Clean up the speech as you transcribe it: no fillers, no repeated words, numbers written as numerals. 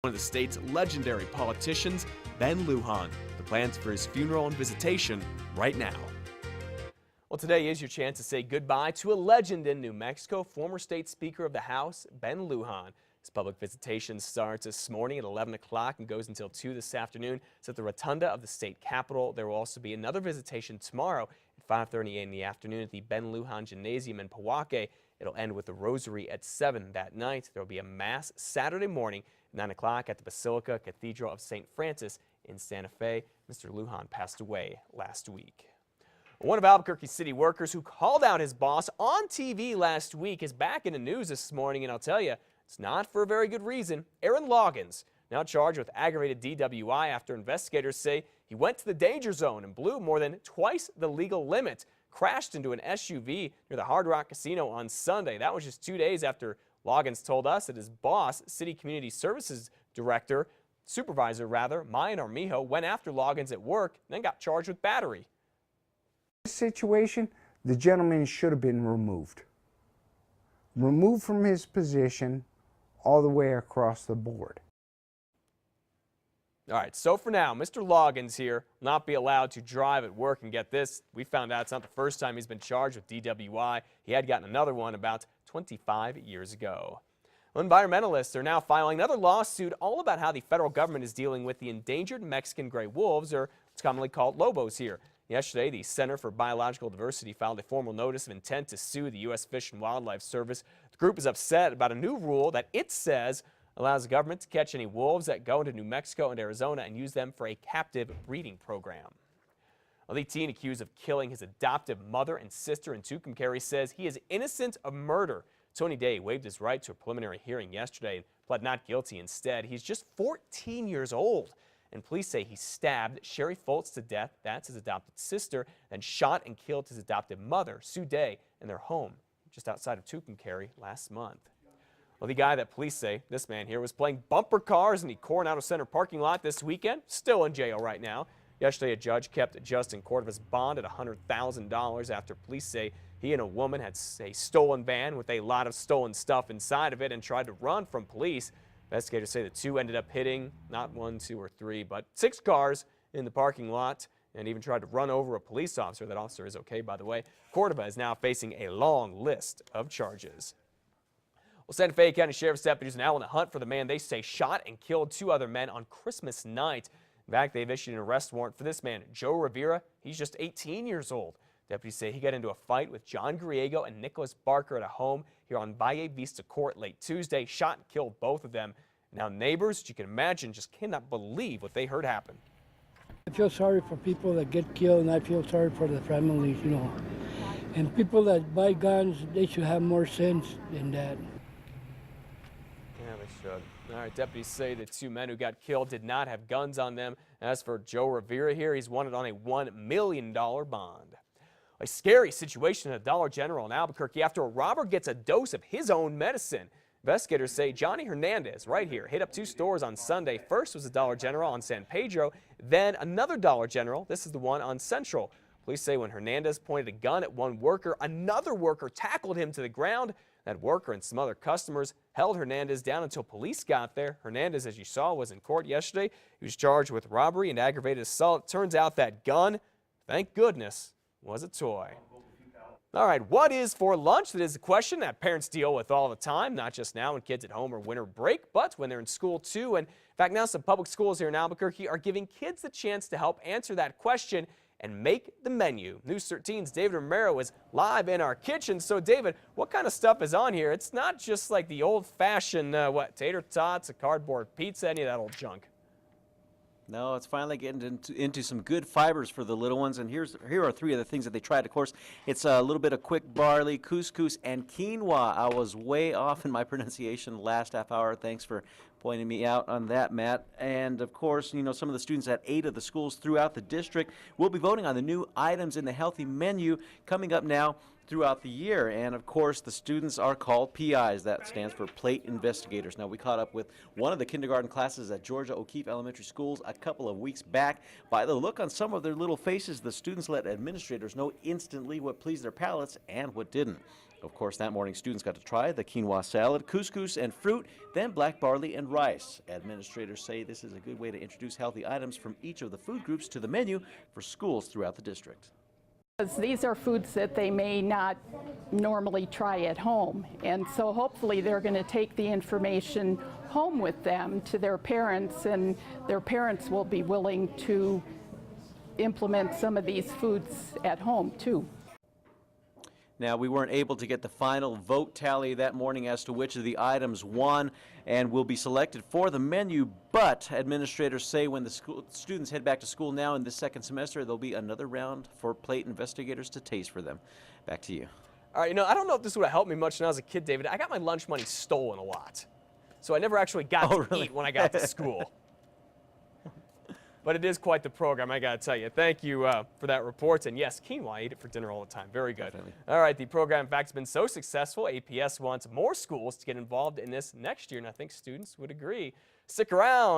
one of the state's legendary politicians, Ben Lujan. The plans for his funeral and visitation right now. Well, today is your chance to say goodbye to a legend in New Mexico, former state Speaker of the House, Ben Lujan. His public visitation starts this morning at 11 o'clock and goes until 2 this afternoon. It's at the Rotunda of the state capitol. There will also be another visitation tomorrow at 5:30 in the afternoon at the Ben Lujan Gymnasium in Powake. It'll end with the rosary at 7 that night. There will be a mass Saturday morning at 9 o'clock at the Basilica Cathedral of St. Francis in Santa Fe. Mr. Lujan passed away last week. One of Albuquerque's city workers who called out his boss on TV last week is back in the news this morning, and I'll tell you, it's not for a very good reason. Aaron Loggins, now charged with aggravated DWI after investigators say he went to the danger zone and blew more than twice the legal limit, crashed into an SUV near the Hard Rock Casino on Sunday. That was just 2 days after Loggins told us that his boss, City Community Services Supervisor, Mayan Armijo, went after Loggins at work and then got charged with battery. This situation, the gentleman should have been removed. Removed from his position all the way across the board. All right, so for now, Mr. Loggins here will not be allowed to drive at work, and get this, we found out it's not the first time he's been charged with DWI. He had gotten another one about 25 years ago. Well, environmentalists are now filing another lawsuit all about how the federal government is dealing with the endangered Mexican gray wolves, or what's commonly called lobos here. Yesterday, the Center for Biological Diversity filed a formal notice of intent to sue the U.S. Fish and Wildlife Service. The group is upset about a new rule that it says allows the government to catch any wolves that go into New Mexico and Arizona and use them for a captive breeding program. Well, the teen accused of killing his adoptive mother and sister in Tucumcari says he is innocent of murder. Tony Day waived his right to a preliminary hearing yesterday and pled not guilty instead. He's just 14 years old. And police say he stabbed Sherry Foltz to death, that's his adopted sister, then shot and killed his adoptive mother, Sue Day, in their home just outside of Tucumcari last month. Well, the guy that police say, this man here, was playing bumper cars in the Coronado Center parking lot this weekend, still in jail right now. Yesterday, a judge kept Justin Cordova's bond at $100,000 after police say he and a woman had a stolen van with a lot of stolen stuff inside of it and tried to run from police. Investigators say the two ended up hitting not 1, 2, or 3, but 6 cars in the parking lot and even tried to run over a police officer. That officer is okay, by the way. Cordova is now facing a long list of charges. Well, Santa Fe County Sheriff's deputies are now on the hunt for the man they say shot and killed 2 other men on Christmas night. In fact, they've issued an arrest warrant for this man, Joe Rivera. He's just 18 years old. Deputies say he got into a fight with John Griego and Nicholas Barker at a home here on Valle Vista Court late Tuesday, shot and killed both of them. Now neighbors, as you can imagine, just cannot believe what they heard happen. I feel sorry for people that get killed, and I feel sorry for the families, you know. And people that buy guns, they should have more sense than that. Yeah, they should. All right, deputies say the 2 men who got killed did not have guns on them. As for Joe Rivera here, he's wanted on a $1 million bond. A scary situation at Dollar General in Albuquerque after a robber gets a dose of his own medicine. Investigators say Johnny Hernandez, right here, hit up 2 stores on Sunday. First was a Dollar General on San Pedro, then another Dollar General. This is the one on Central. Police say when Hernandez pointed a gun at one worker, another worker tackled him to the ground. That worker and some other customers held Hernandez down until police got there. Hernandez, as you saw, was in court yesterday. He was charged with robbery and aggravated assault. Turns out that gun, thank goodness, was a toy. All right, what is for lunch? That is a question that parents deal with all the time, not just now when kids at home are winter break, but when they're in school too. And in fact, now some public schools here in Albuquerque are giving kids the chance to help answer that question and make the menu. News 13's David Romero is live in our kitchen. So David, what kind of stuff is on here? It's not just like the old-fashioned, tater tots, a cardboard pizza, any of that old junk. No, it's finally getting into some good fibers for the little ones, and here are 3 of the things that they tried. Of course, it's a little bit of quick barley, couscous, and quinoa. I was way off in my pronunciation last half hour. Thanks for pointing me out on that, Matt. And of course, you know, some of the students at 8 of the schools throughout the district will be voting on the new items in the healthy menu coming up now throughout the year. And of course, the students are called PIs. That stands for Plate Investigators. Now, we caught up with one of the kindergarten classes at Georgia O'Keeffe Elementary Schools a couple of weeks back. By the look on some of their little faces, the students let administrators know instantly what pleased their palates and what didn't. Of course, that morning students got to try the quinoa salad, couscous and fruit, then black barley and rice. Administrators say this is a good way to introduce healthy items from each of the food groups to the menu for schools throughout the district. These are foods that they may not normally try at home, and so hopefully they're going to take the information home with them to their parents, and their parents will be willing to implement some of these foods at home too. Now, we weren't able to get the final vote tally that morning as to which of the items won and will be selected for the menu, but administrators say when the students head back to school now in the second semester, there'll be another round for plate investigators to taste for them. Back to you. All right, I don't know if this would have helped me much when I was a kid, David. I got my lunch money stolen a lot, so I never actually got to eat when I got to school. But it is quite the program, I got to tell you. Thank you for that report. And yes, quinoa, I eat it for dinner all the time. Very good. Definitely. All right, the program, in fact, has been so successful, APS wants more schools to get involved in this next year, and I think students would agree. Stick around.